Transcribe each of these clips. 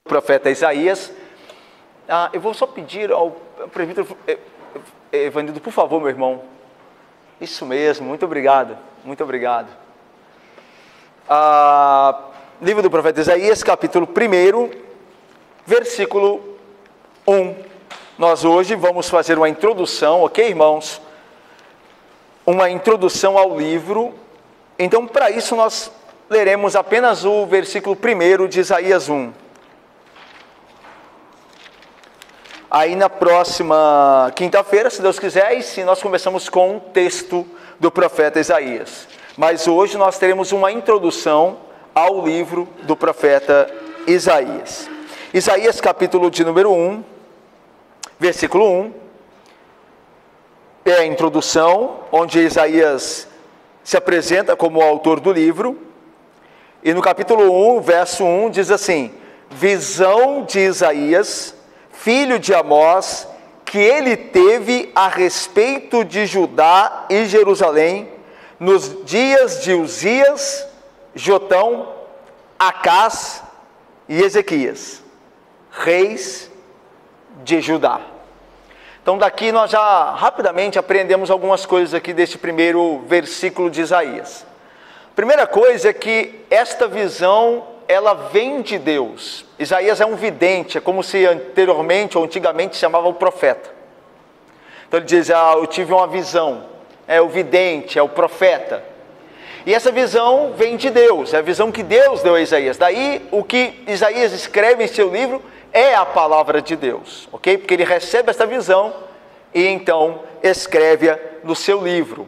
profeta Isaías. Eu vou só pedir ao presbítero Evanildo, por favor, meu irmão. Isso mesmo, muito obrigado, muito obrigado. Livro do profeta Isaías, capítulo 1, versículo 1. Nós hoje vamos fazer uma introdução, ok, irmãos? Uma introdução ao livro. Então, para isso, nós leremos apenas o versículo 1 de Isaías 1. Aí na próxima quinta-feira, se Deus quiser, e se nós começamos com o texto do profeta Isaías. Mas hoje nós teremos uma introdução ao livro do profeta Isaías. Isaías capítulo de número 1, versículo 1, é a introdução, onde Isaías se apresenta como o autor do livro. E no capítulo 1, verso 1, diz assim: visão de Isaías, filho de Amós, que ele teve a respeito de Judá e Jerusalém, nos dias de Uzias, Jotão, Acás e Ezequias, reis de Judá. Então daqui nós já rapidamente aprendemos algumas coisas aqui deste primeiro versículo de Isaías. Primeira coisa é que esta visão, ela vem de Deus. Isaías é um vidente, é como se anteriormente ou antigamente se chamava o profeta. Então ele diz, eu tive uma visão, é o vidente, é o profeta. E essa visão vem de Deus, é a visão que Deus deu a Isaías. Daí o que Isaías escreve em seu livro é a palavra de Deus, ok? Porque ele recebe essa visão e então escreve-a no seu livro.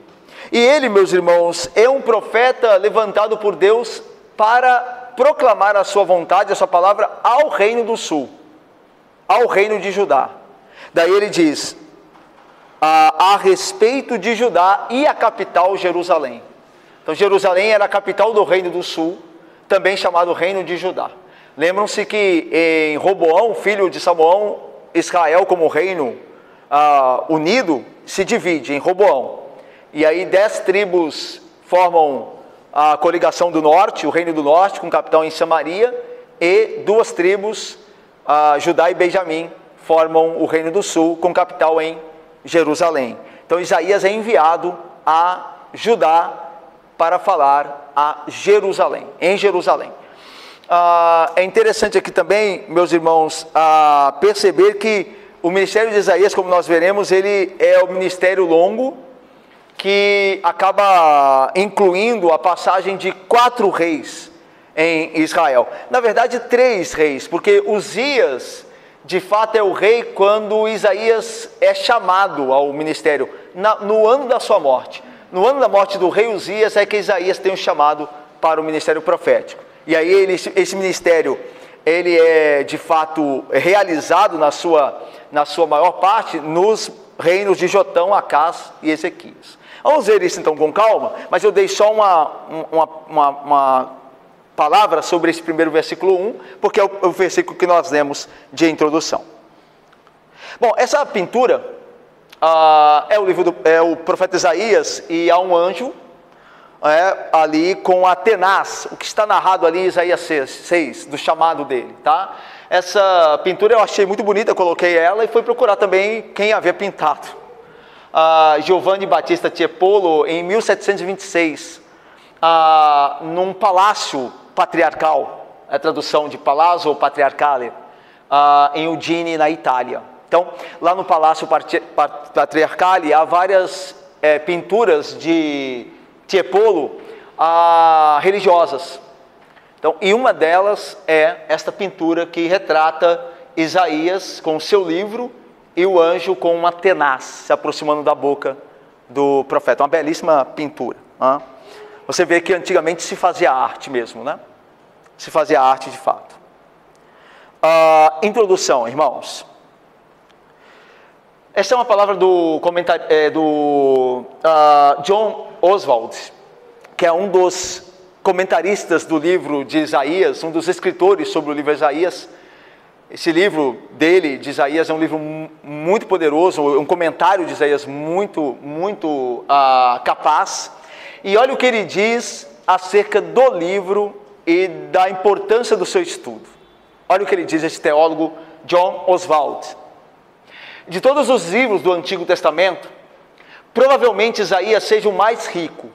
E ele, meus irmãos, é um profeta levantado por Deus para proclamar a sua vontade, a sua palavra ao reino do sul, ao reino de Judá. Daí ele diz, a respeito de Judá e a capital Jerusalém. Então Jerusalém era a capital do reino do sul, também chamado reino de Judá. Lembram-se que em Roboão, filho de Salomão, Israel como reino unido se divide em Roboão. E aí 10 tribos formam a coligação do norte, o reino do norte, com capital em Samaria, e 2 tribos, Judá e Benjamim, formam o reino do sul, com capital em Jerusalém. Então Isaías é enviado a Judá para falar a Jerusalém, em Jerusalém. É interessante aqui também, meus irmãos, perceber que o ministério de Isaías, como nós veremos, ele é o ministério longo, que acaba incluindo a passagem de 4 reis em Israel. Na verdade, 3 reis, porque Uzias, de fato, é o rei quando Isaías é chamado ao ministério, no ano da sua morte. No ano da morte do rei Uzias é que Isaías tem um chamado para o ministério profético. E aí esse ministério, ele é de fato realizado na sua maior parte nos reinos de Jotão, Acás e Ezequias. Vamos ver isso então com calma, mas eu dei só uma palavra sobre esse primeiro versículo 1, porque é o versículo que nós lemos de introdução. Bom, essa pintura é o profeta Isaías, e há um anjo ali com Atenas, o que está narrado ali em Isaías 6, do chamado dele, tá? Essa pintura eu achei muito bonita, eu coloquei ela e fui procurar também quem havia pintado. Giovanni Battista Tiepolo, em 1726, num palácio patriarcal, a tradução de Palazzo Patriarcale, em Udine, na Itália. Então, lá no Palácio Patriarcale há várias pinturas de Tiepolo religiosas. Então, e uma delas é esta pintura que retrata Isaías com o seu livro e o anjo com uma tenaz se aproximando da boca do profeta. Uma belíssima pintura. Você vê que antigamente se fazia arte mesmo, né? Se fazia arte de fato. Introdução, irmãos. Essa é uma palavra do John Oswald, que é um dos comentaristas do livro de Isaías, um dos escritores sobre o livro de Isaías. Esse livro dele, de Isaías, é um livro muito poderoso, um comentário de Isaías muito capaz. E olha o que ele diz acerca do livro e da importância do seu estudo. Olha o que ele diz, esse teólogo John Oswald. De todos os livros do Antigo Testamento, provavelmente Isaías seja o mais rico.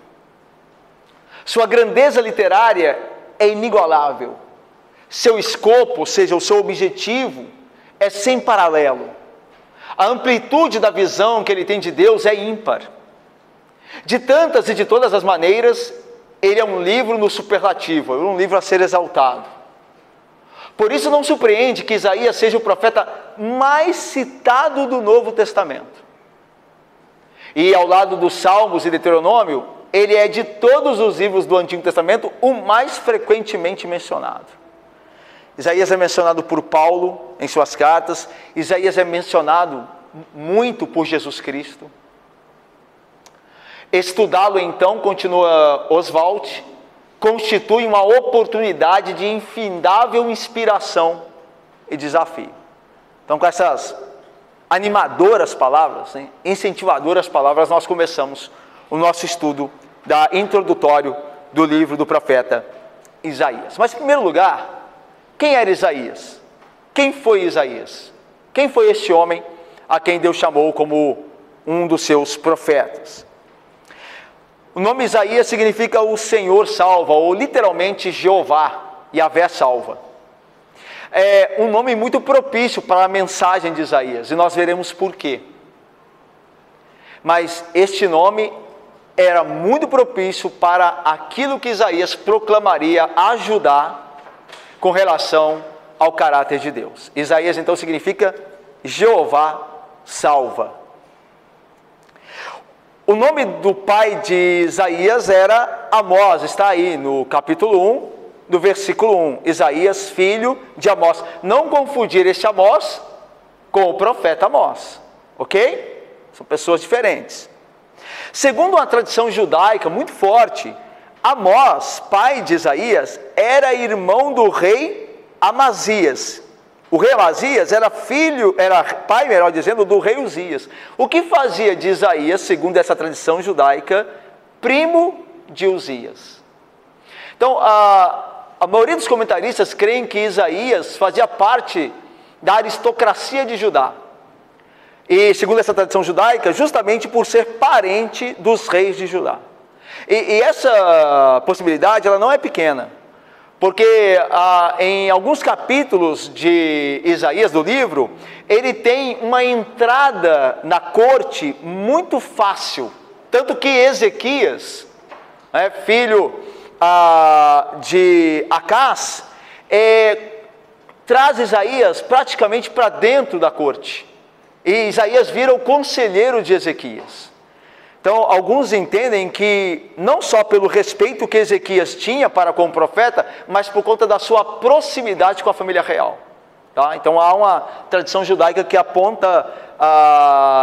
Sua grandeza literária é inigualável. Seu escopo, ou seja, o seu objetivo, é sem paralelo. A amplitude da visão que ele tem de Deus é ímpar. De tantas e de todas as maneiras, ele é um livro no superlativo, é um livro a ser exaltado. Por isso não surpreende que Isaías seja o profeta mais citado do Novo Testamento. E ao lado dos Salmos e Deuteronômio, ele é de todos os livros do Antigo Testamento o mais frequentemente mencionado. Isaías é mencionado por Paulo em suas cartas, Isaías é mencionado muito por Jesus Cristo. Estudá-lo então, continua Oswald, constitui uma oportunidade de infindável inspiração e desafio. Então, com essas animadoras palavras, incentivadoras palavras, nós começamos o nosso estudo introdutório do livro do profeta Isaías. Mas, em primeiro lugar, quem era Isaías? Quem foi Isaías? Quem foi este homem a quem Deus chamou como um dos seus profetas? O nome Isaías significa o Senhor salva, ou literalmente Jeová, Yahvé salva. É um nome muito propício para a mensagem de Isaías, e nós veremos por quê. Mas este nome era muito propício para aquilo que Isaías proclamaria a Judá com relação ao caráter de Deus. Isaías então significa Jeová salva. O nome do pai de Isaías era Amós, está aí no capítulo 1, do versículo 1. Isaías, filho de Amós. Não confundir este Amós com o profeta Amós, ok? São pessoas diferentes. Segundo uma tradição judaica muito forte, Amós, pai de Isaías, era irmão do rei Amazias. O rei Amazias era pai, melhor dizendo, do rei Uzias. O que fazia de Isaías, segundo essa tradição judaica, primo de Uzias. Então, a maioria dos comentaristas creem que Isaías fazia parte da aristocracia de Judá. E, segundo essa tradição judaica, justamente por ser parente dos reis de Judá. E essa possibilidade, ela não é pequena. Porque em alguns capítulos de Isaías, do livro, ele tem uma entrada na corte muito fácil. Tanto que Ezequias, filho de Acás, traz Isaías praticamente para dentro da corte. E Isaías vira o conselheiro de Ezequias. Então, alguns entendem que não só pelo respeito que Ezequias tinha para com o profeta, mas por conta da sua proximidade com a família real. Tá? Então, há uma tradição judaica que aponta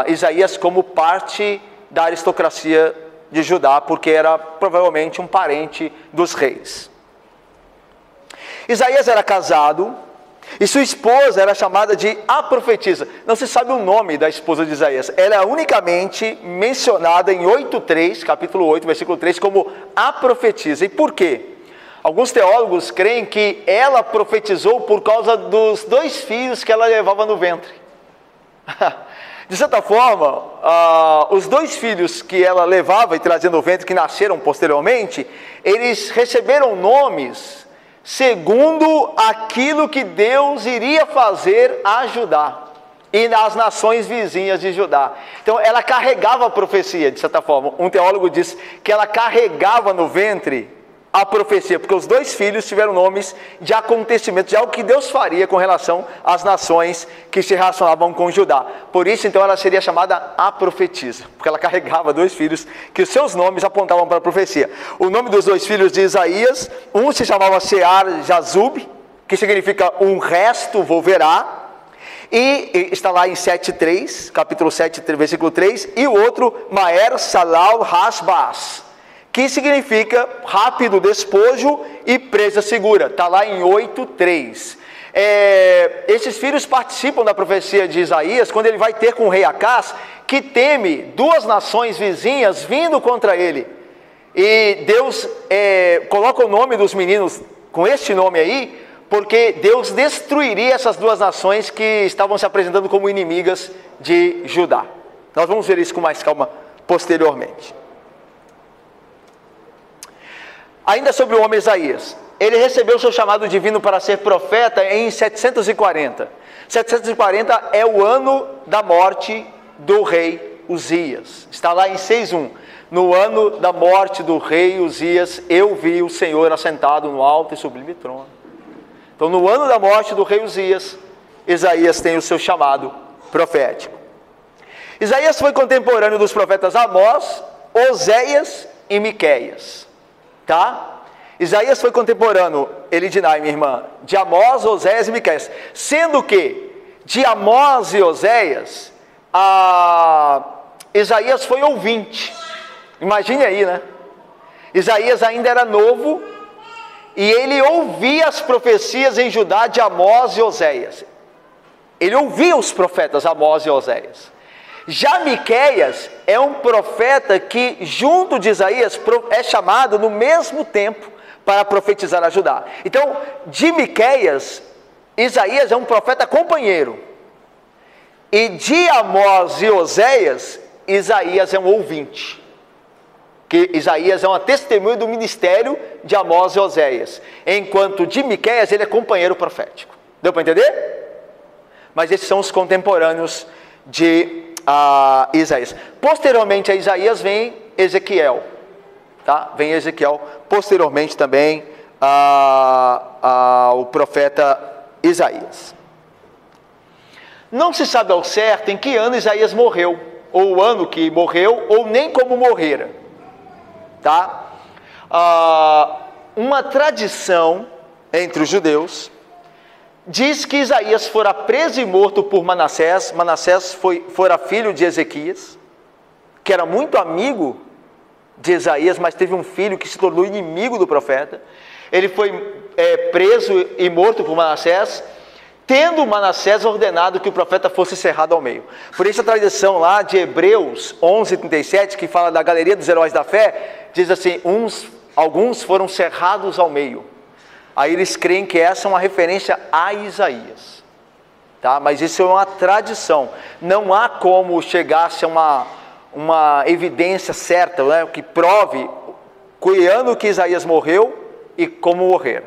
Isaías como parte da aristocracia de Judá, porque era provavelmente um parente dos reis. Isaías era casado, e sua esposa era chamada de a profetisa. Não se sabe o nome da esposa de Isaías. Ela é unicamente mencionada em 8:3, capítulo 8, versículo 3, como a profetisa. E por quê? Alguns teólogos creem que ela profetizou por causa dos 2 filhos que ela levava no ventre. De certa forma, os 2 filhos que ela levava e trazia no ventre, que nasceram posteriormente, eles receberam nomes segundo aquilo que Deus iria fazer a Judá e nas nações vizinhas de Judá. Então ela carregava a profecia, de certa forma. Um teólogo diz que ela carregava no ventre a profecia, porque os 2 filhos tiveram nomes de acontecimentos, de algo que Deus faria com relação às nações que se relacionavam com Judá. Por isso, então, ela seria chamada a profetisa, porque ela carregava 2 filhos que os seus nomes apontavam para a profecia. O nome dos 2 filhos de Isaías, um se chamava Sear-Jazub, que significa um resto volverá, e está lá em 7:3, capítulo 7, versículo 3, e o outro, Maer-Salal-Hasbaz, que significa rápido despojo e presa segura. Está lá em 8:3. Esses filhos participam da profecia de Isaías, quando ele vai ter com o rei Acás, que teme 2 nações vizinhas vindo contra ele. E Deus coloca o nome dos meninos com este nome aí, porque Deus destruiria essas duas nações que estavam se apresentando como inimigas de Judá. Nós vamos ver isso com mais calma posteriormente. Ainda sobre o homem Isaías, ele recebeu seu chamado divino para ser profeta em 740. 740 é o ano da morte do rei Uzias. Está lá em 6:1. No ano da morte do rei Uzias, eu vi o Senhor assentado no alto e sublime trono. Então, no ano da morte do rei Uzias, Isaías tem o seu chamado profético. Isaías foi contemporâneo dos profetas Amós, Oséias e Miqueias. Tá? Isaías foi contemporâneo, Elidinai, minha irmã, de Amós, Oséias e Miqueias. Sendo que, de Amós e Oséias, Isaías foi ouvinte. Imagine aí, né? Isaías ainda era novo e ele ouvia as profecias em Judá de Amós e Oséias. Ele ouvia os profetas Amós e Oséias. Já Miqueias é um profeta que, junto de Isaías, é chamado no mesmo tempo para profetizar a Judá. Então, de Miqueias, Isaías é um profeta companheiro. E de Amós e Oséias, Isaías é um ouvinte. Que Isaías é uma testemunha do ministério de Amós e Oséias. Enquanto de Miqueias, ele é companheiro profético. Deu para entender? Mas esses são os contemporâneos de Isaías. Posteriormente a Isaías vem Ezequiel. Tá? Vem Ezequiel. Posteriormente também o profeta Isaías. Não se sabe ao certo em que ano Isaías morreu, ou o ano que morreu, ou nem como morrera. Tá? Uma tradição entre os judeus diz que Isaías fora preso e morto por Manassés. Manassés fora filho de Ezequias, que era muito amigo de Isaías, mas teve um filho que se tornou inimigo do profeta. Ele foi preso e morto por Manassés, tendo Manassés ordenado que o profeta fosse cerrado ao meio. Por isso a tradição lá de Hebreus 11:37, que fala da galeria dos heróis da fé, diz assim, alguns foram cerrados ao meio. Aí eles creem que essa é uma referência a Isaías. Tá? Mas isso é uma tradição. Não há como chegar-se a uma evidência certa, né, que prove que ano que Isaías morreu e como morrer.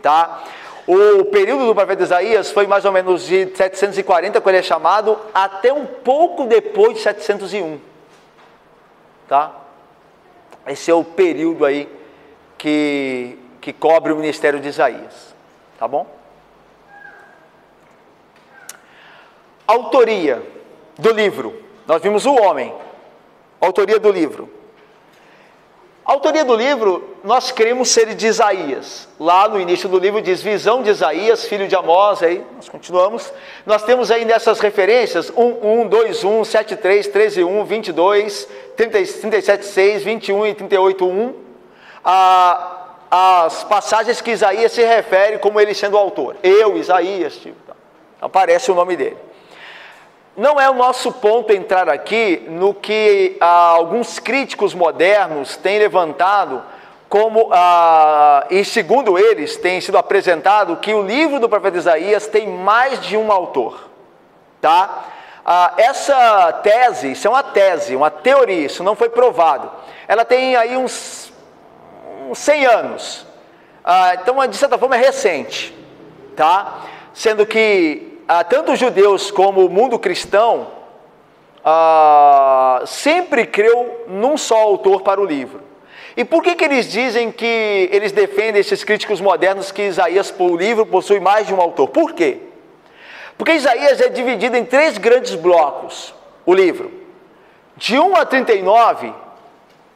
Tá? O período do profeta Isaías foi mais ou menos de 740, quando ele é chamado, até um pouco depois de 701. Tá? Esse é o período aí que cobre o ministério de Isaías. Tá bom? Autoria do livro. Nós vimos o homem. Autoria do livro. A autoria do livro, nós cremos ser de Isaías. Lá no início do livro diz visão de Isaías, filho de Amós. Aí nós continuamos. Nós temos aí nessas referências 1:1, 2:1, 7:3, 13:1, 22, 37:6, 21 e 38:1. As passagens que Isaías se refere como ele sendo o autor. Eu, Isaías, tipo, aparece o nome dele. Não é o nosso ponto entrar aqui no que alguns críticos modernos têm levantado como, e segundo eles, tem sido apresentado que o livro do profeta Isaías tem mais de um autor. Tá? Essa tese, isso é uma tese, uma teoria, isso não foi provado. Ela tem aí uns 100 anos. Então, de certa forma, é recente. Tá? Sendo que tanto os judeus como o mundo cristão sempre creu num só autor para o livro. E por que eles dizem que eles defendem, esses críticos modernos, que Isaías, o livro, possui mais de um autor? Por quê? Porque Isaías é dividido em 3 grandes blocos, o livro. De 1 a 39,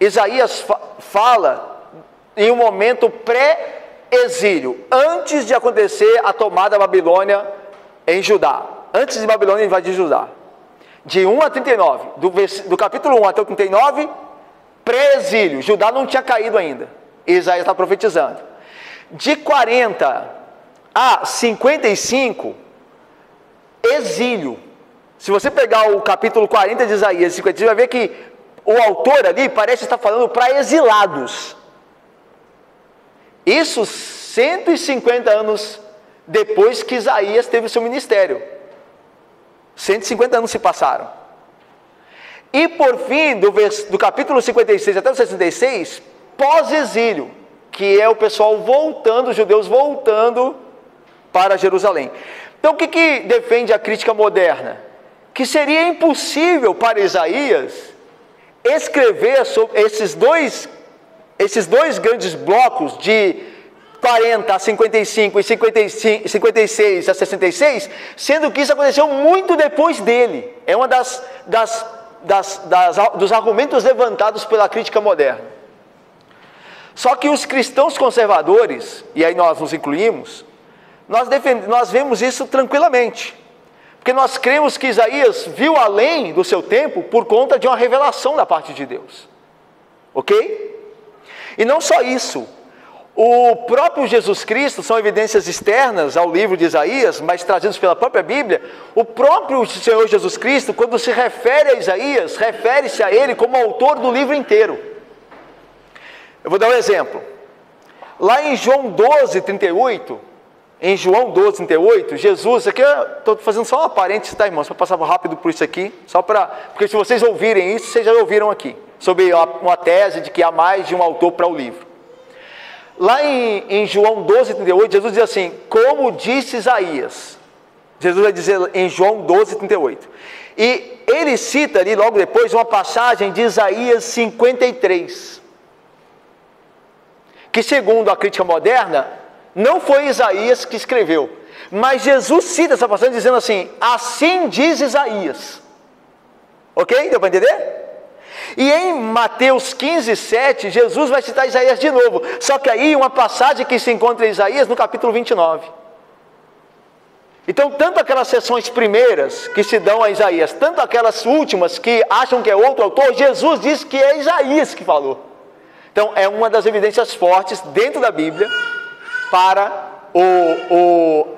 Isaías fala em um momento pré-exílio, antes de acontecer a tomada da Babilônia em Judá, antes de Babilônia invadir Judá. De 1 a 39, do capítulo 1 até o 39, pré-exílio, Judá não tinha caído ainda, Isaías está profetizando. De 40 a 55, exílio. Se você pegar o capítulo 40 de Isaías, 55, você vai ver que o autor ali parece estar falando para exilados. Isso 150 anos depois que Isaías teve o seu ministério. 150 anos se passaram. E por fim, do capítulo 56 até o 66, pós-exílio, que é o pessoal voltando, os judeus voltando para Jerusalém. Então o que defende a crítica moderna? Que seria impossível para Isaías escrever sobre esses dois grandes blocos de 40 a 55 e 56 a 66, sendo que isso aconteceu muito depois dele. É uma dos argumentos levantados pela crítica moderna. Só que os cristãos conservadores, e aí nós nos incluímos, nós vemos isso tranquilamente. Porque nós cremos que Isaías viu além do seu tempo por conta de uma revelação da parte de Deus. Ok? E não só isso. O próprio Jesus Cristo, são evidências externas ao livro de Isaías, mas trazidos pela própria Bíblia. O próprio Senhor Jesus Cristo, quando se refere a Isaías, refere-se a ele como autor do livro inteiro. Eu vou dar um exemplo. Lá em João 12, 38, Jesus, aqui eu estou fazendo só uma parêntese, tá, irmãos, para passar rápido por isso aqui, porque se vocês ouvirem isso, vocês já ouviram aqui, sobre uma tese de que há mais de um autor para o livro. Lá em João 12, 38, Jesus diz assim, como disse Isaías. Jesus vai dizer em João 12, 38. E ele cita ali, logo depois, uma passagem de Isaías 53. Que segundo a crítica moderna, não foi Isaías que escreveu. Mas Jesus cita essa passagem dizendo assim, assim diz Isaías. Ok? Deu para entender? E em Mateus 15, 7, Jesus vai citar Isaías de novo. Só que aí uma passagem que se encontra em Isaías no capítulo 29. Então, tanto aquelas sessões primeiras que se dão a Isaías, tanto aquelas últimas que acham que é outro autor, Jesus diz que é Isaías que falou. Então, é uma das evidências fortes dentro da Bíblia para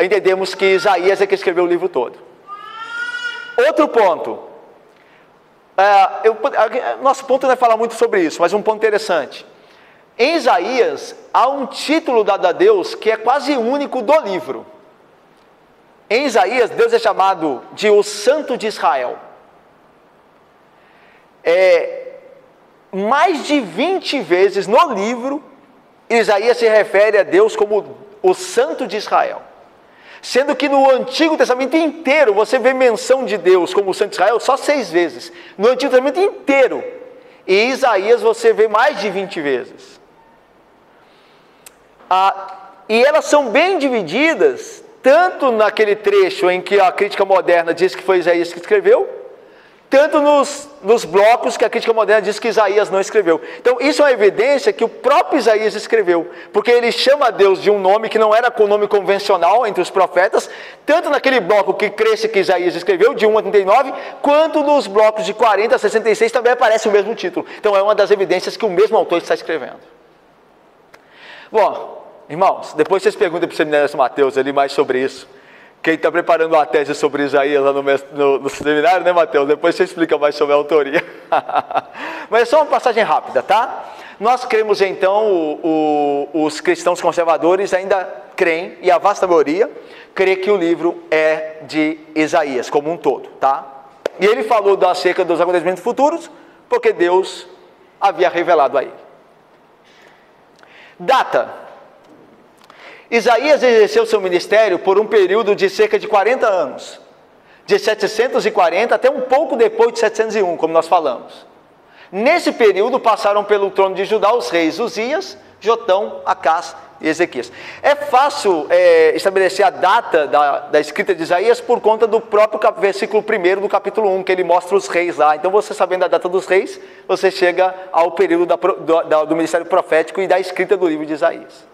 entendermos que Isaías é que escreveu o livro todo. Outro ponto. Nosso ponto não é falar muito sobre isso, mas um ponto interessante. Em Isaías, há um título dado a Deus que é quase único do livro. Em Isaías, Deus é chamado de o Santo de Israel. Mais de 20 vezes no livro, Isaías se refere a Deus como o Santo de Israel. Sendo que no Antigo Testamento inteiro, você vê menção de Deus como o Santo de Israel só 6 vezes. No Antigo Testamento inteiro. E Isaías você vê mais de 20 vezes. E elas são bem divididas, tanto naquele trecho em que a crítica moderna diz que foi Isaías que escreveu, tanto nos blocos que a crítica moderna diz que Isaías não escreveu. Então isso é uma evidência que o próprio Isaías escreveu, porque ele chama Deus de um nome que não era com o nome convencional entre os profetas, tanto naquele bloco que cresce que Isaías escreveu, de 1 a 39, quanto nos blocos de 40 a 66 também aparece o mesmo título. Então é uma das evidências que o mesmo autor está escrevendo. Bom, irmãos, depois vocês perguntam para o seminário de Mateus ali mais sobre isso. Quem está preparando uma tese sobre Isaías lá no seminário, né, Mateus? Depois você explica mais sobre a autoria. Mas é só uma passagem rápida, tá? Nós cremos então, os cristãos conservadores ainda creem, e a vasta maioria, crê que o livro é de Isaías, como um todo, tá? E ele falou acerca dos acontecimentos futuros, porque Deus havia revelado a ele. Data. Isaías exerceu seu ministério por um período de cerca de 40 anos, de 740 até um pouco depois de 701, como nós falamos. Nesse período passaram pelo trono de Judá os reis Uzias, Jotão, Acás e Ezequias. É fácil estabelecer a data da escrita de Isaías por conta do próprio versículo 1 do capítulo 1, que ele mostra os reis lá. Então você sabendo a data dos reis, você chega ao período do ministério profético e da escrita do livro de Isaías.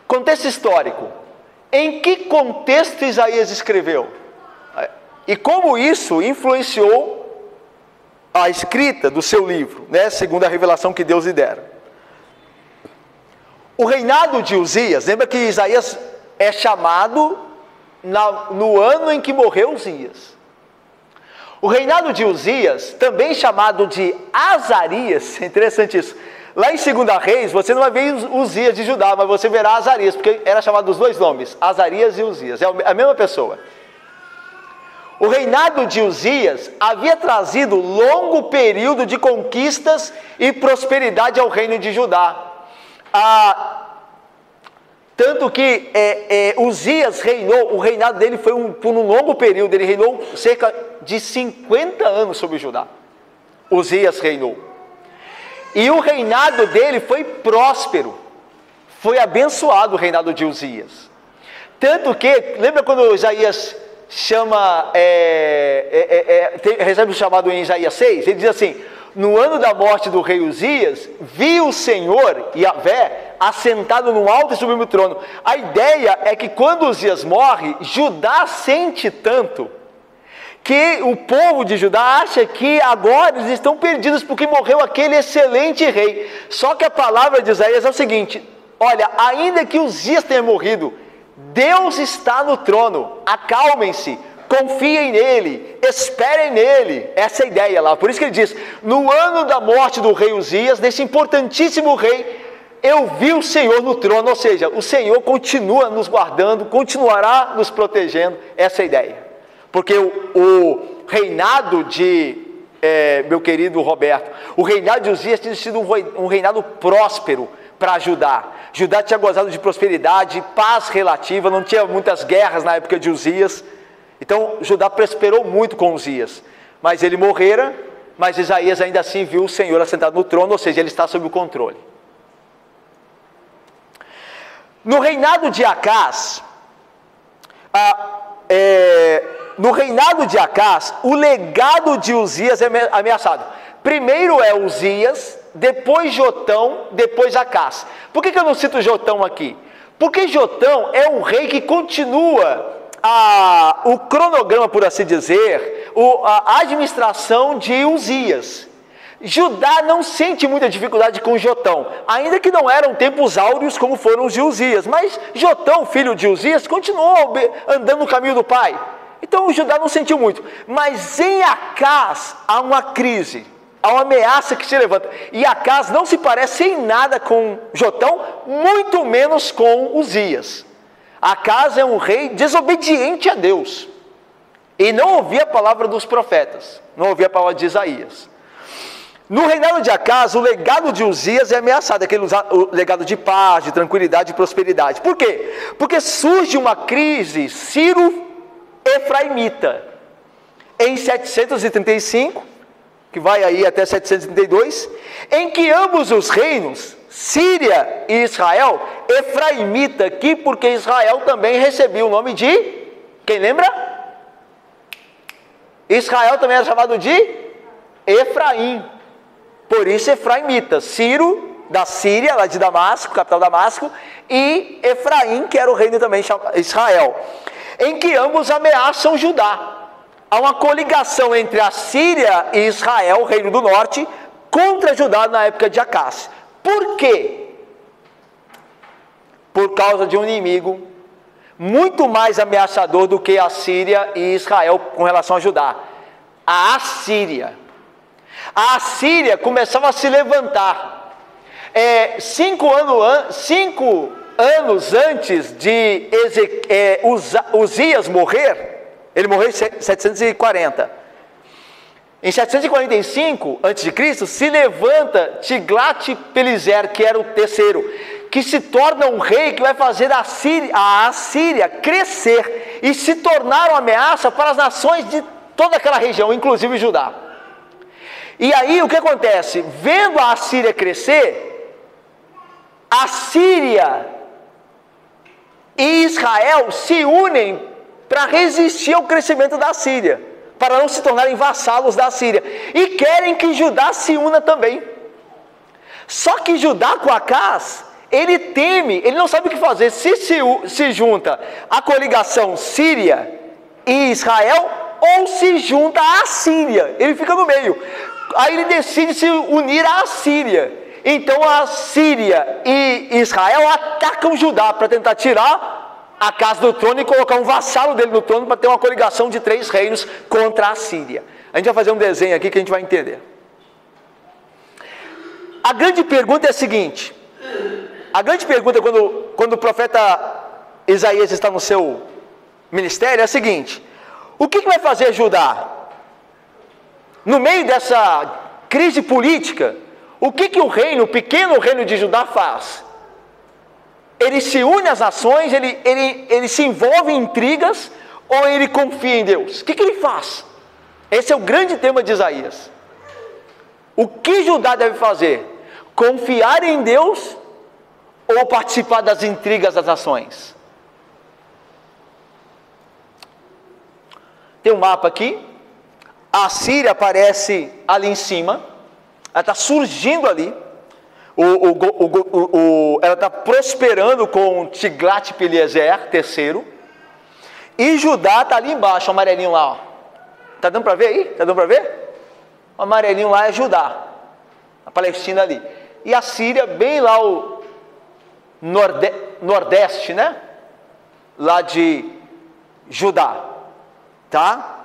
Contexto histórico. Em que contexto Isaías escreveu? E como isso influenciou a escrita do seu livro, né, segundo a revelação que Deus lhe dera. O reinado de Uzias, lembra que Isaías é chamado no ano em que morreu Uzias. O reinado de Uzias, também chamado de Azarias, é interessante isso. Lá em 2 Reis, você não vai ver Uzias de Judá, mas você verá Azarias, porque era chamado dos dois nomes, Azarias e Uzias, é a mesma pessoa. O reinado de Uzias havia trazido longo período de conquistas e prosperidade ao reino de Judá. Tanto que Uzias reinou, o reinado dele foi por um longo período, ele reinou cerca de 50 anos sobre Judá. Uzias reinou. E o reinado dele foi próspero, foi abençoado o reinado de Uzias. Tanto que, lembra quando Isaías recebe o chamado em Isaías 6? Ele diz assim: no ano da morte do rei Uzias, viu o Senhor, Yahvé, assentado no alto e sublime trono. A ideia é que quando Uzias morre, Judá sente tanto, que o povo de Judá acha que agora eles estão perdidos porque morreu aquele excelente rei. Só que a palavra de Isaías é o seguinte: olha, ainda que Uzias tenha morrido, Deus está no trono, acalmem-se, confiem nele, esperem nele. Essa é a ideia lá. Por isso que ele diz: no ano da morte do rei Uzias, desse importantíssimo rei, eu vi o Senhor no trono. Ou seja, o Senhor continua nos guardando, continuará nos protegendo. Essa é a ideia. Porque o reinado de, meu querido Roberto, o reinado de Uzias tinha sido um reinado próspero para Judá. Judá tinha gozado de prosperidade, paz relativa, não tinha muitas guerras na época de Uzias. Então Judá prosperou muito com Uzias. Mas ele morrera, mas Isaías ainda assim viu o Senhor assentado no trono, ou seja, ele está sob o controle. No reinado de Acás, o legado de Uzias é ameaçado. Primeiro é Uzias, depois Jotão, depois Acás. Por que eu não cito Jotão aqui? Porque Jotão é um rei que continua o cronograma, por assim dizer, a administração de Uzias. Judá não sente muita dificuldade com Jotão, ainda que não eram tempos áureos como foram os de Uzias, mas Jotão, filho de Uzias, continuou andando no caminho do pai. Então o Judá não sentiu muito. Mas em Acás há uma crise, há uma ameaça que se levanta. E Acás não se parece em nada com Jotão, muito menos com Uzias. Acás é um rei desobediente a Deus. E não ouvia a palavra dos profetas, não ouvia a palavra de Isaías. No reinado de Acás, o legado de Uzias é ameaçado, o legado de paz, de tranquilidade e prosperidade. Por quê? Porque surge uma crise sírio-efraimita em 735, que vai aí até 732, em que ambos os reinos, Síria e Israel, efraimita aqui, porque Israel também recebia o nome de, quem lembra? Israel também era chamado de Efraim. Por isso efraimita, Ciro da Síria, lá de Damasco, capital Damasco, e Efraim, que era o reino também Israel, em que ambos ameaçam Judá. Há uma coligação entre a Síria e Israel, o reino do norte, contra Judá na época de Acás. Por quê? Por causa de um inimigo muito mais ameaçador do que a Síria e Israel com relação a Judá: a Assíria. A Assíria começava a se levantar. 5 anos antes de Uzias morrer, ele morreu em 740. Em 745 a.C., se levanta Tiglat-Pileser, que era o terceiro, que se torna um rei que vai fazer a Assíria crescer e se tornar uma ameaça para as nações de toda aquela região, inclusive Judá. E aí o que acontece? Vendo a Assíria crescer, a Síria e Israel se unem para resistir ao crescimento da Síria, para não se tornarem vassalos da Síria, e querem que Judá se una também. Só que Judá com Acás, ele teme, ele não sabe o que fazer. Se junta a coligação Síria e Israel, ou se junta à Síria, ele fica no meio. Aí ele decide se unir à Síria. Então a Síria e Israel atacam Judá para tentar tirar Acás do trono e colocar um vassalo dele no trono, para ter uma coligação de 3 reinos contra a Síria. A gente vai fazer um desenho aqui que a gente vai entender. A grande pergunta é a seguinte, a grande pergunta quando o profeta Isaías está no seu ministério é a seguinte: o que vai fazer Judá? No meio dessa crise política, o que o pequeno reino de Judá faz? Ele se une às nações, ele se envolve em intrigas, ou ele confia em Deus? O que ele faz? Esse é o grande tema de Isaías. O que Judá deve fazer? Confiar em Deus ou participar das intrigas das nações? Tem um mapa aqui. A Síria aparece ali em cima. Ela está surgindo ali. Ela está prosperando com Tiglat-Pileser III. E Judá está ali embaixo, o amarelinho lá. Está dando para ver aí? Está dando para ver? O amarelinho lá é Judá. A Palestina ali. E a Síria bem lá o nordeste, né? Lá de Judá. Tá?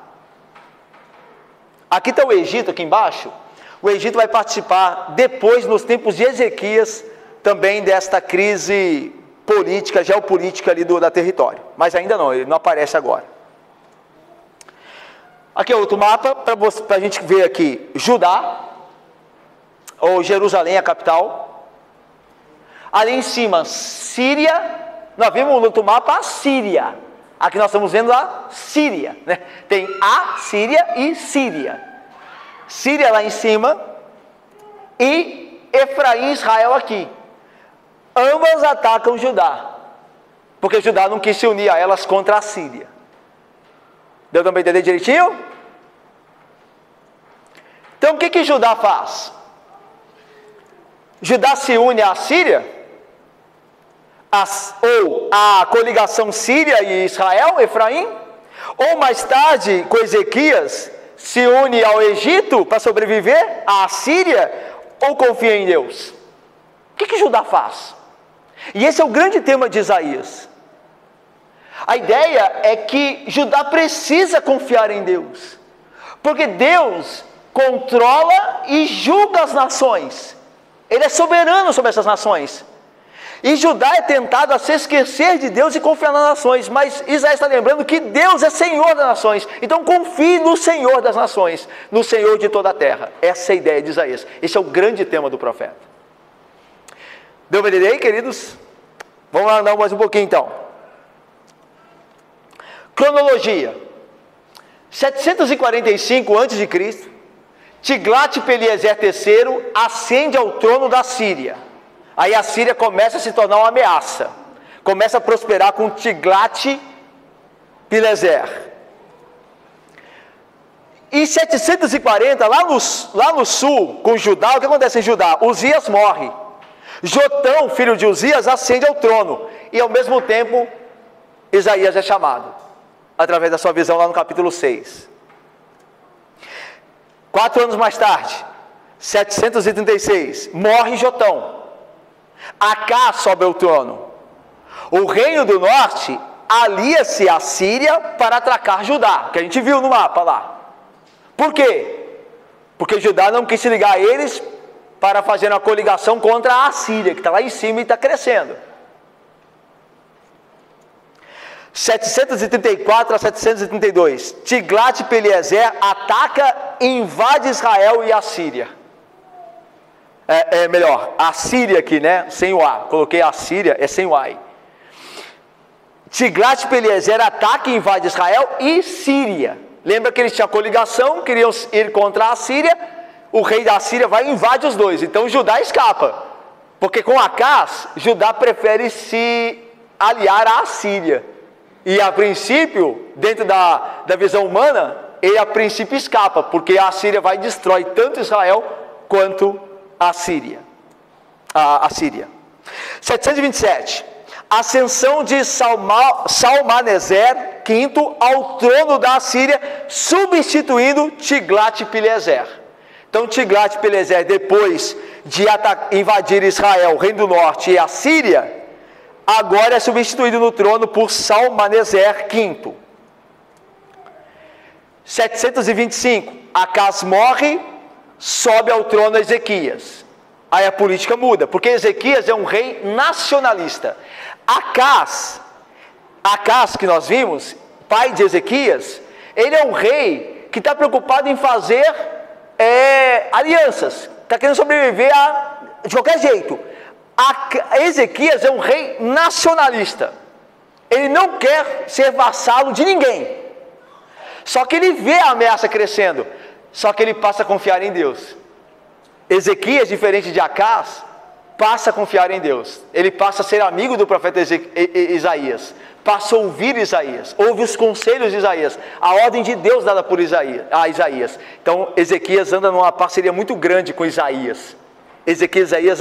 Aqui está o Egito, aqui embaixo. O Egito vai participar depois, nos tempos de Ezequias, também desta crise política, geopolítica ali da território. Mas ainda não, ele não aparece agora. Aqui é outro mapa, para a gente ver aqui. Judá, ou Jerusalém, a capital. Ali em cima, Síria. Nós vimos no outro mapa a Síria. Aqui nós estamos vendo a Síria, né? Tem a Síria e Síria. Síria lá em cima e Efraim e Israel aqui. Ambas atacam Judá, porque Judá não quis se unir a elas contra a Síria. Deu para entender direitinho? Então o que Judá faz? Judá se une à Síria? Ou a coligação Síria e Israel, Efraim, ou mais tarde, com Ezequias, se une ao Egito para sobreviver à Síria, ou confia em Deus? O que Judá faz? E esse é o grande tema de Isaías. A ideia é que Judá precisa confiar em Deus, porque Deus controla e julga as nações, Ele é soberano sobre essas nações. E Judá é tentado a se esquecer de Deus e confiar nas nações, mas Isaías está lembrando que Deus é Senhor das nações. Então confie no Senhor das nações, no Senhor de toda a terra. Essa é a ideia de Isaías. Esse é o grande tema do profeta. Deu uma ideia aí, queridos? Vamos lá andar mais um pouquinho então. Cronologia. 745 a.C., Tiglat-Pileser III ascende ao trono da Síria. Aí a Síria começa a se tornar uma ameaça. Começa a prosperar com Tiglat-Pileser. Em 740, lá no sul, com Judá, o que acontece em Judá? Uzias morre. Jotão, filho de Uzias, ascende ao trono. E ao mesmo tempo, Isaías é chamado, através da sua visão lá no capítulo 6. 4 anos mais tarde, 736, morre Jotão. Acá sobe ao trono. O reino do norte alia-se à Síria para atacar Judá, que a gente viu no mapa lá. Por quê? Porque Judá não quis se ligar a eles para fazer uma coligação contra a Síria, que está lá em cima e está crescendo. 734 a 732, Tiglat-Pileser ataca e invade Israel e a Síria. Melhor, a Síria aqui, né? Sem o A. Coloquei a Síria, é sem o A. Tiglat-Pileser ataca e invade Israel e Síria. Lembra que eles tinham coligação, queriam ir contra a Síria. O rei da Síria vai e invade os dois. Então Judá escapa. Porque com Acaz, Judá prefere se aliar à Síria. E a princípio, dentro da visão humana, ele a princípio escapa. Porque a Síria vai e destrói tanto Israel quanto a Síria. A Síria. 727. Ascensão de Salmaneser V ao trono da Síria, substituindo Tiglat-Pileser. Então Tiglat-Pileser, depois de invadir Israel, o reino do norte e a Síria, agora é substituído no trono por Salmaneser V. 725. Acaz morre, sobe ao trono Ezequias. aí a política muda, porque Ezequias é um rei nacionalista. Acás, que nós vimos, pai de Ezequias, ele é um rei que está preocupado em fazer alianças, está querendo sobreviver de qualquer jeito. Ezequias é um rei nacionalista, ele não quer ser vassalo de ninguém, só que ele vê a ameaça crescendo, só que ele passa a confiar em Deus. Ezequias, diferente de Acás, passa a confiar em Deus, ele passa a ser amigo do profeta Isaías, passa a ouvir Isaías, ouve os conselhos de Isaías, a ordem de Deus dada por Isaías. Então Ezequias anda numa parceria muito grande com Isaías. Ezequias e Isaías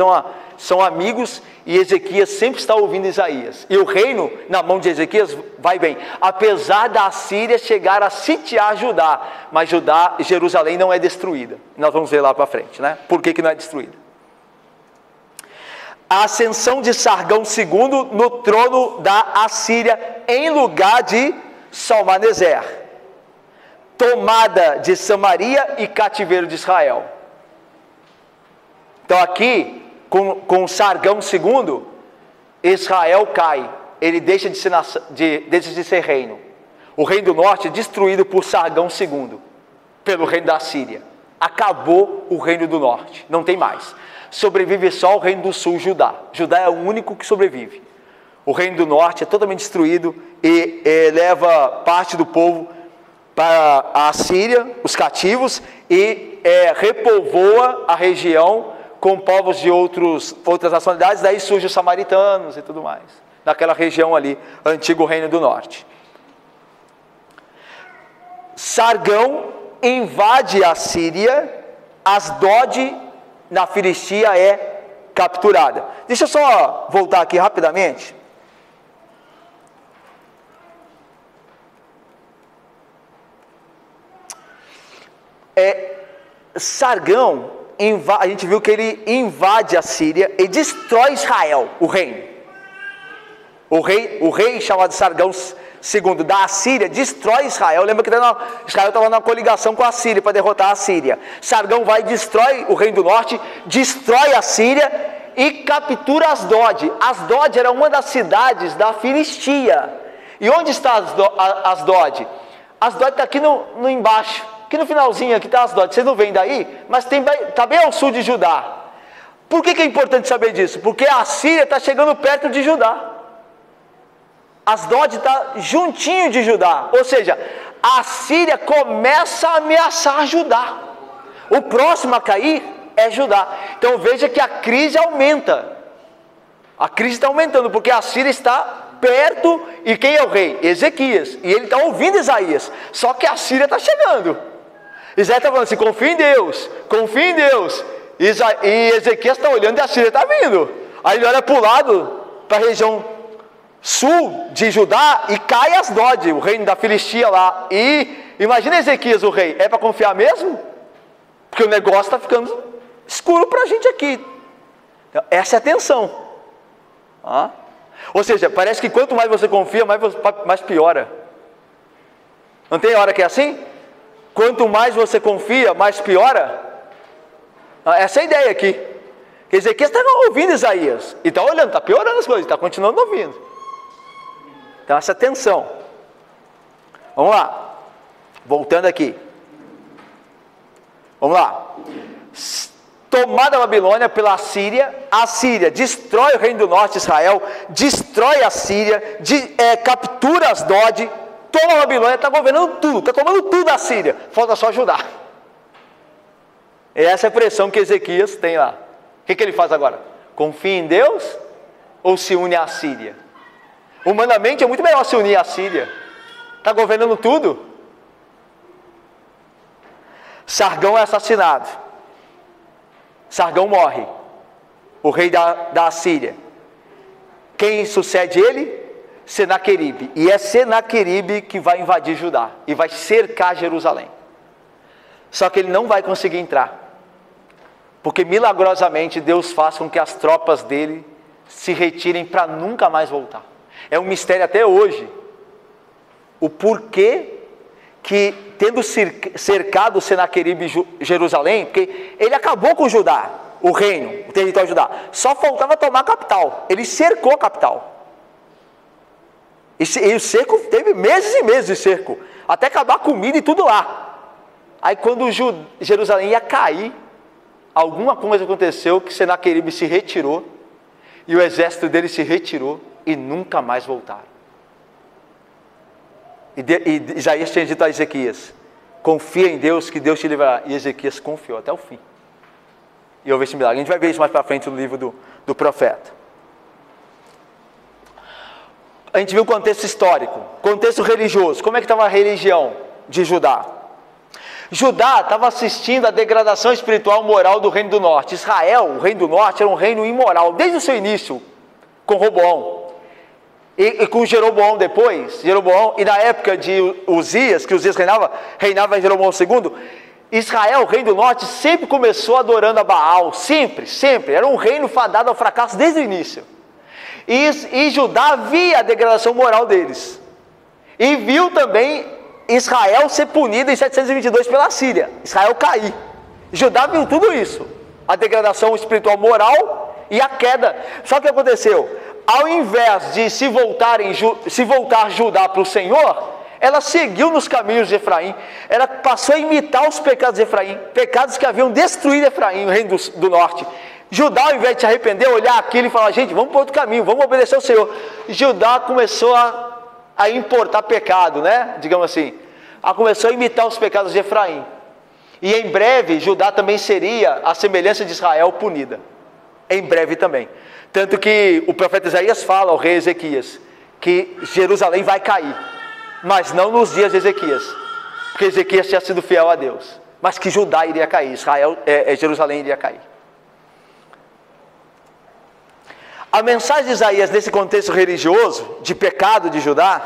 são amigos, e Ezequias sempre está ouvindo Isaías, e o reino na mão de Ezequias vai bem, apesar da Assíria chegar a sitiar Judá, mas Jerusalém não é destruída. Nós vamos ver lá para frente, né? Por que não é destruída? A ascensão de Sargão II no trono da Assíria em lugar de Salmaneser, tomada de Samaria e cativeiro de Israel. Então aqui, com Sargão II, Israel cai, ele deixa de ser reino. O reino do norte é destruído por Sargão II, pelo reino da Assíria. Acabou o reino do norte, não tem mais. Sobrevive só o reino do sul, Judá. Judá é o único que sobrevive. O reino do norte é totalmente destruído e leva parte do povo para a Assíria, os cativos, e repovoa a região com povos de outras nacionalidades. Daí surgem os samaritanos e tudo mais, naquela região ali, antigo reino do norte. Sargão invade a Síria, Asdod na Filistia é capturada. Deixa eu só voltar aqui rapidamente. Sargão, a gente viu que ele invade a Síria e destrói Israel, o reino. O rei chamado Sargão II da Assíria destrói Israel. Lembra que Israel estava numa coligação com a Síria para derrotar a Síria. Sargão vai e destrói o reino do norte, destrói a Síria e captura Asdod. Asdod era uma das cidades da Filistia. E onde está Asdod? Asdod está aqui no embaixo, aqui no finalzinho, aqui está Asdod. Vocês não veem daí, mas está bem ao sul de Judá. Por que é importante saber disso? Porque a Síria está chegando perto de Judá. Asdod está juntinho de Judá, ou seja, a Síria começa a ameaçar Judá. O próximo a cair é Judá. Então veja que a crise aumenta. A crise está aumentando, porque a Síria está perto, e quem é o rei? Ezequias, e ele está ouvindo Isaías, só que a Síria está chegando. Isaías está falando assim, confia em Deus, confia em Deus, e Ezequias está olhando e a Síria está vindo. Aí ele olha para o lado, para a região sul de Judá, e cai Asdod, o reino da Filistia lá. E imagina Ezequias, o rei, é para confiar mesmo? Porque o negócio está ficando escuro para a gente aqui. Então, essa é a tensão. Ou seja, parece que quanto mais você confia, mais piora. Não tem hora que é assim? Quanto mais você confia, mais piora. Essa é a ideia aqui. Que Ezequias está ouvindo Isaías, e está olhando, está piorando as coisas, está continuando ouvindo. Então essa tensão. Vamos lá. Voltando aqui. Vamos lá. Tomada a Babilônia pela Síria, a Síria destrói o reino do norte, Israel, destrói a Síria, captura Asdod, toma a Babilônia, está governando tudo, está tomando tudo a Síria, falta só Judá. E essa é a pressão que Ezequias tem lá. O que ele faz agora? Confia em Deus ou se une à Síria? Humanamente é muito melhor se unir à Síria. Está governando tudo. Sargão é assassinado. Sargão morre. O rei da Assíria. Quem sucede ele? Senaqueribe. E é Senaqueribe que vai invadir Judá e vai cercar Jerusalém. Só que ele não vai conseguir entrar, porque milagrosamente Deus faz com que as tropas dele se retirem para nunca mais voltar. É um mistério até hoje o porquê que, tendo cercado Senaqueribe Jerusalém, porque ele acabou com Judá. o reino, o território de Judá. Só faltava tomar a capital. Ele cercou a capital. E o cerco teve meses e meses de cerco, até acabar a comida e tudo lá. Aí quando Jerusalém ia cair, alguma coisa aconteceu que Senaqueribe se retirou, e o exército dele se retirou, e nunca mais voltaram. E Isaías tinha dito a Ezequias: confia em Deus, que Deus te livrará. E Ezequias confiou até o fim. E houve esse milagre. A gente vai ver isso mais para frente no livro do profeta. A gente viu o contexto histórico, contexto religioso. Como é que estava a religião de Judá? Judá estava assistindo à degradação espiritual e moral do reino do norte. Israel, o reino do norte, era um reino imoral, desde o seu início, com Roboão. E com Jeroboão depois, e na época de Uzias, que Uzias reinava em Jeroboão II, Israel, o reino do norte, sempre começou adorando a Baal, sempre, era um reino fadado ao fracasso desde o início. E Judá via a degradação moral deles, e viu também Israel ser punido em 722 pela Síria, Israel cair. Judá viu tudo isso, a degradação espiritual moral e a queda. Só que aconteceu, ao invés de se voltar Judá para o Senhor, ela seguiu nos caminhos de Efraim, ela passou a imitar os pecados de Efraim, pecados que haviam destruído Efraim, o reino do norte. Judá, ao invés de se arrepender, olhar aquilo e falar: gente, vamos para outro caminho, vamos obedecer ao Senhor. Judá começou a importar pecado, né? Digamos assim. Começou a imitar os pecados de Efraim. E em breve, Judá também seria, a semelhança de Israel, punida. Em breve também. Tanto que o profeta Isaías fala ao rei Ezequias que Jerusalém vai cair. Mas não nos dias de Ezequias. Porque Ezequias tinha sido fiel a Deus. Mas que Judá iria cair, Jerusalém iria cair. A mensagem de Isaías nesse contexto religioso, de pecado de Judá,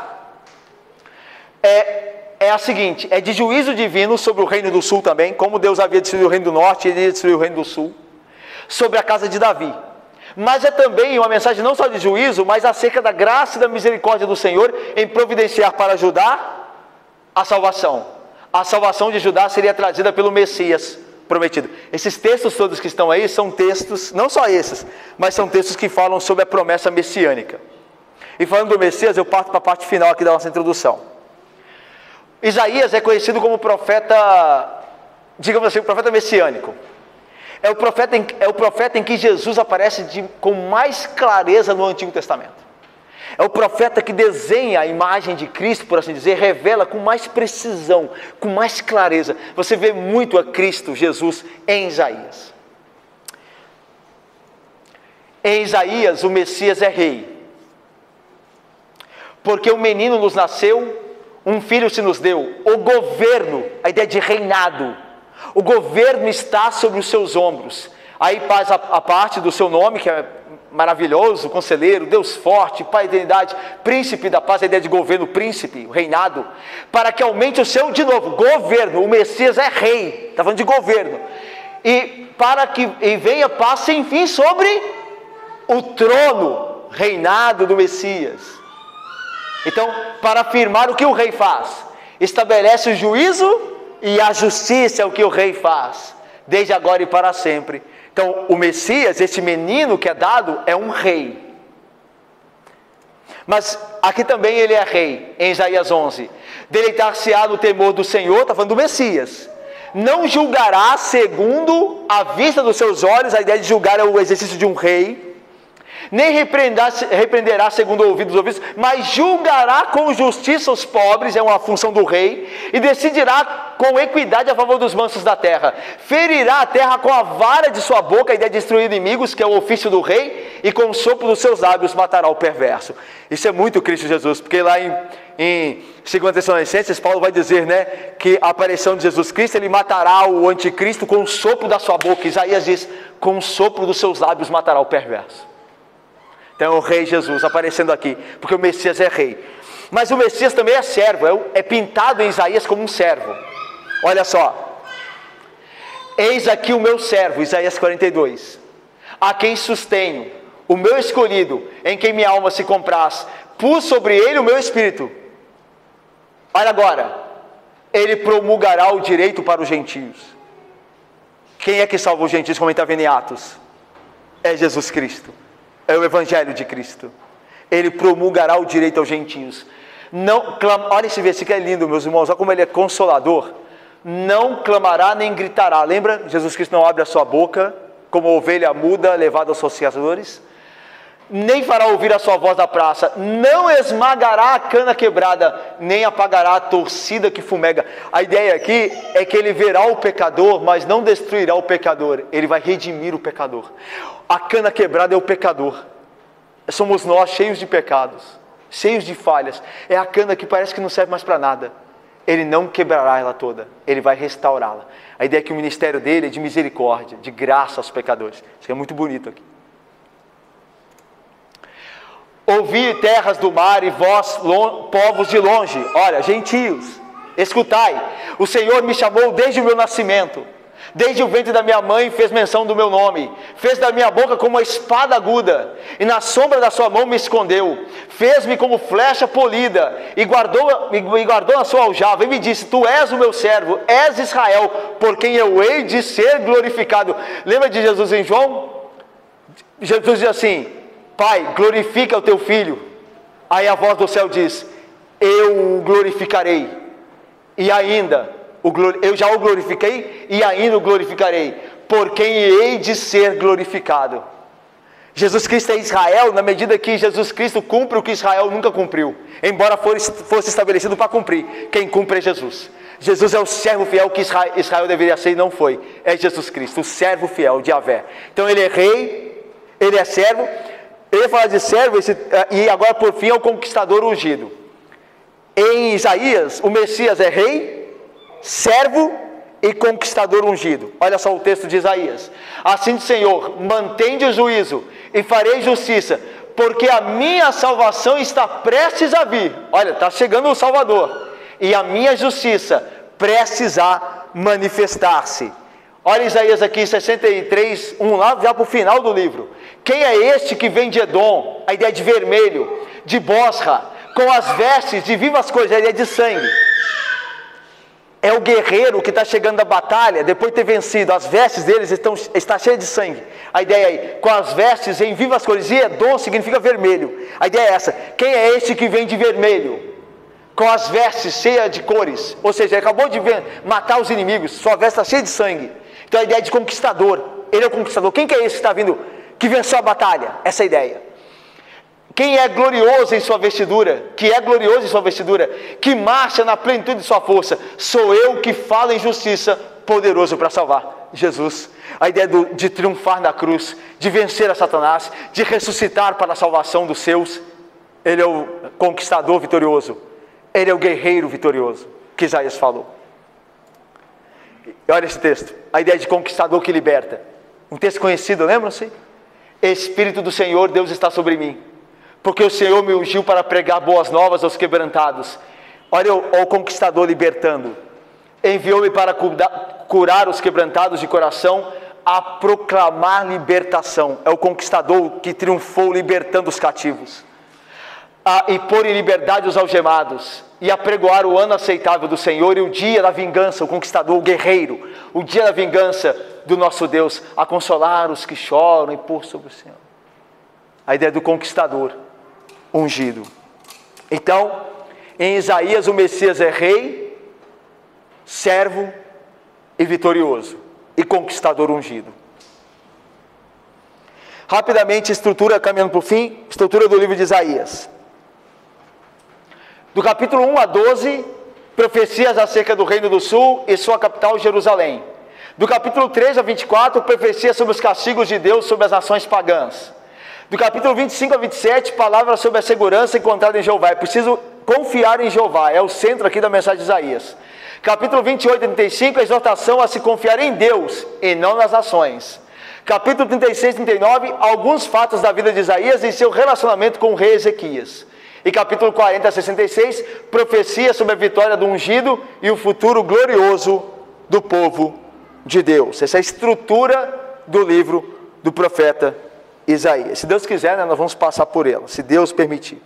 é a seguinte: é de juízo divino sobre o reino do sul também, como Deus havia destruído o reino do norte, ele ia destruir o reino do sul, sobre a casa de Davi. Mas é também uma mensagem não só de juízo, mas acerca da graça e da misericórdia do Senhor em providenciar para Judá a salvação. A salvação de Judá seria trazida pelo Messias prometido. Esses textos todos que estão aí são textos, não só esses, mas são textos que falam sobre a promessa messiânica. E falando do Messias, eu parto para a parte final aqui da nossa introdução. Isaías é conhecido como profeta, digamos assim, o profeta messiânico. É o profeta em que Jesus aparece com mais clareza no Antigo Testamento. É o profeta que desenha a imagem de Cristo, por assim dizer, revela com mais precisão, com mais clareza. Você vê muito a Cristo, Jesus, em Isaías. Em Isaías, o Messias é rei. Porque um menino nos nasceu, um filho se nos deu. O governo, a ideia de reinado, o governo está sobre os seus ombros. Aí faz a parte do seu nome, que é maravilhoso: conselheiro, Deus forte, Pai da eternidade, príncipe da paz, a ideia de governo, príncipe, o reinado, para que aumente o seu, de novo, governo. O Messias é rei, está falando de governo, e para que venha paz sem fim sobre o trono, reinado do Messias. Então, para afirmar o que o rei faz, estabelece o juízo, e a justiça é o que o rei faz, desde agora e para sempre. Então, o Messias, esse menino que é dado, é um rei. Mas aqui também ele é rei, em Isaías 11. Deleitar-se-á no temor do Senhor, está falando do Messias. Não julgará segundo a vista dos seus olhos, a ideia de julgar é o exercício de um rei. Nem repreenderá segundo o ouvido dos ouvidos, mas julgará com justiça os pobres, é uma função do rei, e decidirá com equidade a favor dos mansos da terra. Ferirá a terra com a vara de sua boca, a ideia de destruir inimigos, que é o ofício do rei, e com o sopro dos seus lábios matará o perverso. Isso é muito Cristo Jesus, porque lá em 2 Tessalonicenses, Paulo vai dizer, né, que a aparição de Jesus Cristo, ele matará o anticristo com o sopro da sua boca. Isaías diz: com o sopro dos seus lábios matará o perverso. Então é o rei Jesus aparecendo aqui, porque o Messias é rei. Mas o Messias também é servo, é pintado em Isaías como um servo. Olha só: eis aqui o meu servo, Isaías 42, a quem sustenho, o meu escolhido, em quem minha alma se compraz, pus sobre ele o meu espírito. Olha agora: ele promulgará o direito para os gentios. Quem é que salva os gentios, como está vendo em Atos? É Jesus Cristo, é o Evangelho de Cristo. Ele promulgará o direito aos gentios. Olha esse versículo, é lindo, meus irmãos, olha como ele é consolador. Não clamará nem gritará. Lembra? Jesus Cristo não abre a sua boca, como ovelha muda levada aos sociadores. Nem fará ouvir a sua voz da praça, não esmagará a cana quebrada, nem apagará a torcida que fumega. A ideia aqui é que ele verá o pecador, mas não destruirá o pecador, ele vai redimir o pecador. A cana quebrada é o pecador, somos nós cheios de pecados, cheios de falhas, é a cana que parece que não serve mais para nada. Ele não quebrará ela toda, ele vai restaurá-la. A ideia é que o ministério dele é de misericórdia, de graça aos pecadores. Isso é muito bonito aqui. Ouvi terras do mar e vós, povos de longe, olha, gentios, escutai, o Senhor me chamou desde o meu nascimento, desde o ventre da minha mãe fez menção do meu nome, fez da minha boca como uma espada aguda, e na sombra da sua mão me escondeu, fez-me como flecha polida, e guardou na sua aljava, e me disse, tu és o meu servo, és Israel, por quem eu hei de ser glorificado. Lembra de Jesus em João? Jesus diz assim, Pai, glorifica o teu filho. Aí a voz do céu diz, eu o glorificarei, e ainda, eu já o glorifiquei, e ainda o glorificarei, por quem hei de ser glorificado. Jesus Cristo é Israel, na medida que Jesus Cristo cumpre o que Israel nunca cumpriu, embora fosse estabelecido para cumprir, quem cumpre é Jesus. Jesus é o servo fiel que Israel deveria ser e não foi, é Jesus Cristo, o servo fiel de Yahvé. Então ele é rei, ele é servo. Ele fala de servo, e agora por fim é o conquistador ungido. Em Isaías, o Messias é rei, servo e conquistador ungido. Olha só o texto de Isaías. Assim diz o Senhor, mantende o juízo e farei justiça, porque a minha salvação está prestes a vir. Olha, está chegando o Salvador. E a minha justiça prestes a manifestar-se. Olha Isaías aqui, 63, 1, lá já para o final do livro. Quem é este que vem de Edom? A ideia de vermelho, de Bosra, com as vestes de vivas cores, a ideia de sangue. É o guerreiro que está chegando da batalha, depois de ter vencido, as vestes deles está cheias de sangue. A ideia aí, com as vestes em vivas cores, e Edom significa vermelho. A ideia é essa, quem é este que vem de vermelho? Com as vestes cheias de cores, ou seja, ele acabou de matar os inimigos, sua veste está cheia de sangue. Então a ideia de conquistador, ele é o conquistador. Quem que é esse que está vindo, que venceu a batalha? Essa é a ideia. Quem é glorioso em sua vestidura, que é glorioso em sua vestidura, que marcha na plenitude de sua força, sou eu que falo em justiça, poderoso para salvar. Jesus, a ideia de triunfar na cruz, de vencer a Satanás, de ressuscitar para a salvação dos seus. Ele é o conquistador vitorioso, ele é o guerreiro vitorioso, que Isaías falou. Olha esse texto, a ideia de conquistador que liberta. Um texto conhecido, lembram-se? Espírito do Senhor, Deus está sobre mim, porque o Senhor me ungiu para pregar boas novas aos quebrantados. Olha o conquistador libertando. Enviou-me para curar os quebrantados de coração, a proclamar libertação. É o conquistador que triunfou libertando os cativos. E pôr em liberdade os algemados, e apregoar o ano aceitável do Senhor e o dia da vingança, o conquistador, o guerreiro, o dia da vingança do nosso Deus, a consolar os que choram e pôr sobre o Senhor. A ideia do conquistador ungido. Então, em Isaías o Messias é rei, servo e vitorioso, e conquistador ungido. Rapidamente, estrutura, caminhando para o fim, estrutura do livro de Isaías. Do capítulo 1 a 12, profecias acerca do Reino do Sul e sua capital Jerusalém. Do capítulo 13 a 24, profecias sobre os castigos de Deus sobre as nações pagãs. Do capítulo 25 a 27, palavras sobre a segurança encontrada em Jeová. É preciso confiar em Jeová, é o centro aqui da mensagem de Isaías. Capítulo 28 a 35, a exortação a se confiar em Deus e não nas nações. Capítulo 36 e 39, alguns fatos da vida de Isaías e seu relacionamento com o rei Ezequias. E capítulo 40 a 66, profecia sobre a vitória do ungido e o futuro glorioso do povo de Deus. Essa é a estrutura do livro do profeta Isaías. Se Deus quiser, nós vamos passar por ela, se Deus permitir.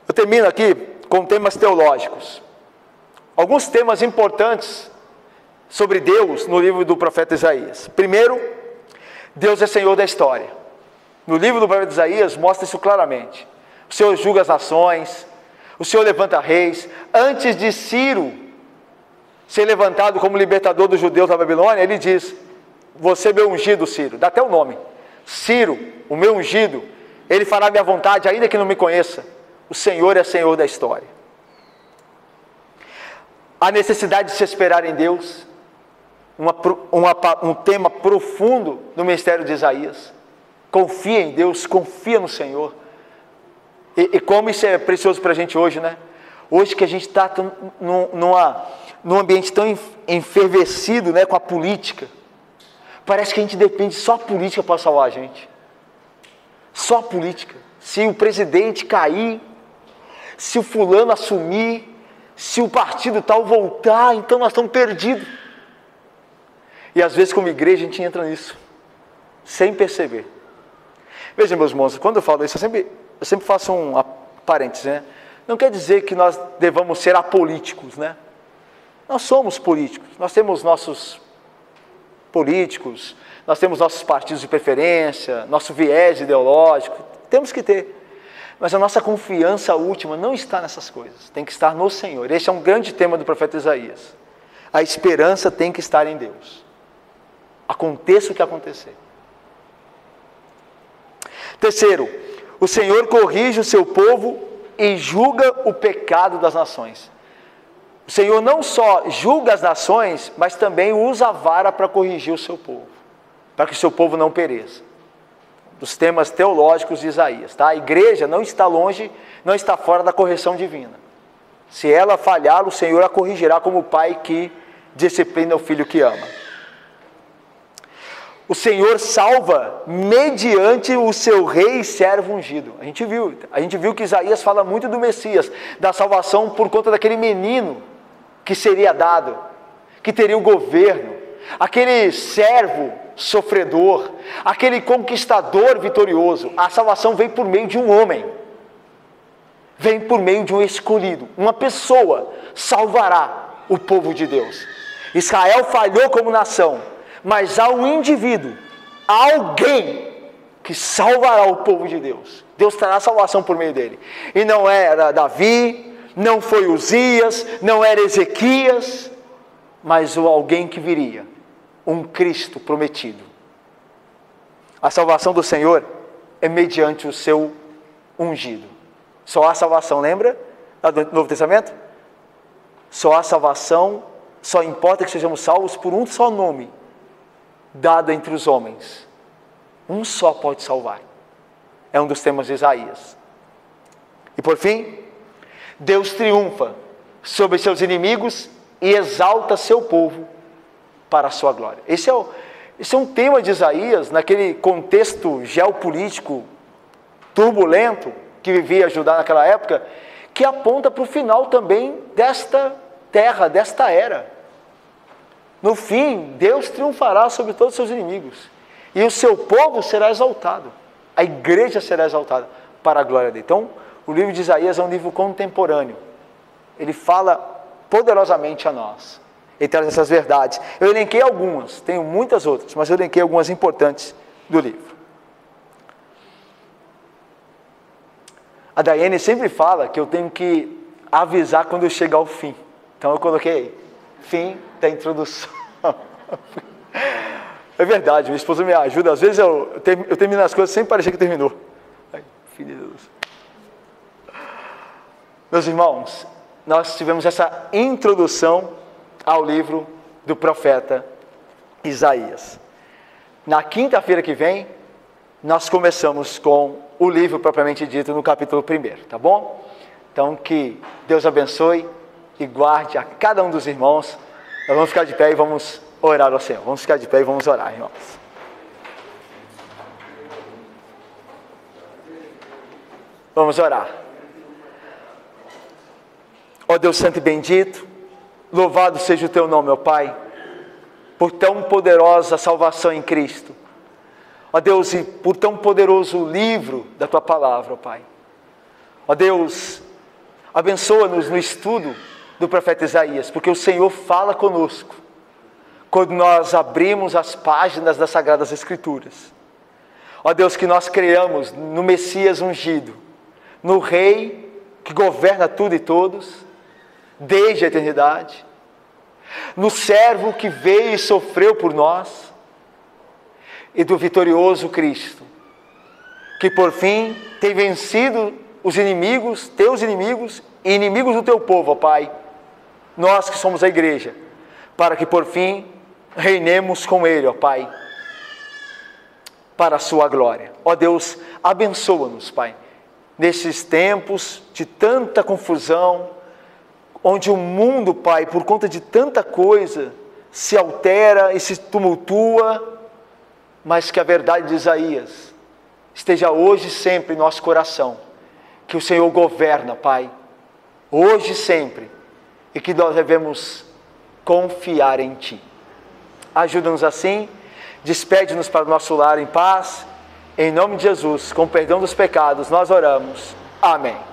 Eu termino aqui com temas teológicos. Alguns temas importantes sobre Deus no livro do profeta Isaías. Primeiro, Deus é Senhor da história. No livro do profeta Isaías mostra isso claramente. O Senhor julga as nações, o Senhor levanta reis. Antes de Ciro ser levantado como libertador dos judeus da Babilônia, ele diz: você é meu ungido, Ciro, dá até o nome. Ciro, o meu ungido, ele fará minha vontade, ainda que não me conheça. O Senhor é Senhor da história. A necessidade de se esperar em Deus, um tema profundo no ministério de Isaías. Confia em Deus, confia no Senhor. E como isso é precioso para a gente hoje, né? Hoje que a gente está num ambiente tão enfervescido, né, com a política. Parece que a gente depende só da política para salvar a gente. Só a política. Se o presidente cair, se o fulano assumir, se o partido tal voltar, então nós estamos perdidos. E às vezes como igreja a gente entra nisso, sem perceber. Vejam, meus irmãos, quando eu falo isso, eu sempre faço um parênteses, né? Não quer dizer que nós devamos ser apolíticos, né? Nós somos políticos, nós temos nossos políticos, nós temos nossos partidos de preferência, nosso viés ideológico, temos que ter. Mas a nossa confiança última não está nessas coisas, tem que estar no Senhor. Esse é um grande tema do profeta Isaías. A esperança tem que estar em Deus. Aconteça o que acontecer. Terceiro, o Senhor corrige o seu povo e julga o pecado das nações. O Senhor não só julga as nações, mas também usa a vara para corrigir o seu povo, para que o seu povo não pereça. Dos temas teológicos de Isaías, tá? A igreja não está longe, não está fora da correção divina. Se ela falhar, o Senhor a corrigirá como o pai que disciplina o filho que ama. O Senhor salva mediante o seu rei e servo ungido. A gente viu que Isaías fala muito do Messias, da salvação por conta daquele menino que seria dado, que teria o governo, aquele servo sofredor, aquele conquistador vitorioso. A salvação vem por meio de um homem, vem por meio de um escolhido. Uma pessoa salvará o povo de Deus. Israel falhou como nação, mas há um indivíduo, há alguém que salvará o povo de Deus. Deus trará salvação por meio dele. E não era Davi, não foi Uzias, não era Ezequias, mas alguém que viria, um Cristo prometido. A salvação do Senhor é mediante o seu ungido. Só há salvação, lembra? Do Novo Testamento? Só há salvação, só importa que sejamos salvos por um só nome, dado entre os homens. Um só pode salvar. É um dos temas de Isaías. E por fim, Deus triunfa sobre seus inimigos e exalta seu povo para a sua glória. Esse é um tema de Isaías, naquele contexto geopolítico turbulento que vivia Judá naquela época, que aponta para o final também desta terra, desta era. No fim, Deus triunfará sobre todos os seus inimigos. E o seu povo será exaltado. A igreja será exaltada para a glória dele. Então, o livro de Isaías é um livro contemporâneo. Ele fala poderosamente a nós. Ele traz essas verdades. Eu elenquei algumas, tenho muitas outras, mas eu elenquei algumas importantes do livro. A Daiane sempre fala que eu tenho que avisar quando eu chegar ao fim. Então eu coloquei fim da introdução. É verdade, minha esposa me ajuda. Às vezes eu termino as coisas sem parecer que terminou. Ai, filho de Deus. Meus irmãos, nós tivemos essa introdução ao livro do profeta Isaías. Na quinta-feira que vem, nós começamos com o livro propriamente dito no capítulo 1, tá bom? Então que Deus abençoe e guarde a cada um dos irmãos. Nós vamos ficar de pé e vamos orar ao Senhor. Vamos ficar de pé e vamos orar, irmãos. Vamos orar. Ó Deus Santo e bendito, louvado seja o teu nome, ó Pai, por tão poderosa salvação em Cristo. Ó Deus, e por tão poderoso livro da tua palavra, ó Pai. Ó Deus, abençoa-nos no estudo do profeta Isaías, porque o Senhor fala conosco. quando nós abrimos as páginas das Sagradas Escrituras. Ó Deus, que nós creiamos no Messias ungido, no Rei que governa tudo e todos, desde a eternidade, no servo que veio e sofreu por nós, e do vitorioso Cristo, que por fim tem vencido os inimigos, teus inimigos e inimigos do teu povo, ó Pai, nós que somos a igreja, para que por fim reinemos com Ele, ó Pai, para a sua glória. Ó Deus, abençoa-nos, Pai, nesses tempos de tanta confusão, onde o mundo, Pai, por conta de tanta coisa, se altera e se tumultua, mas que a verdade de Isaías esteja hoje e sempre em nosso coração, que o Senhor governa, Pai, hoje e sempre, e que nós devemos confiar em Ti. Ajuda-nos assim, despede-nos para o nosso lar em paz, em nome de Jesus, com perdão dos pecados, nós oramos. Amém.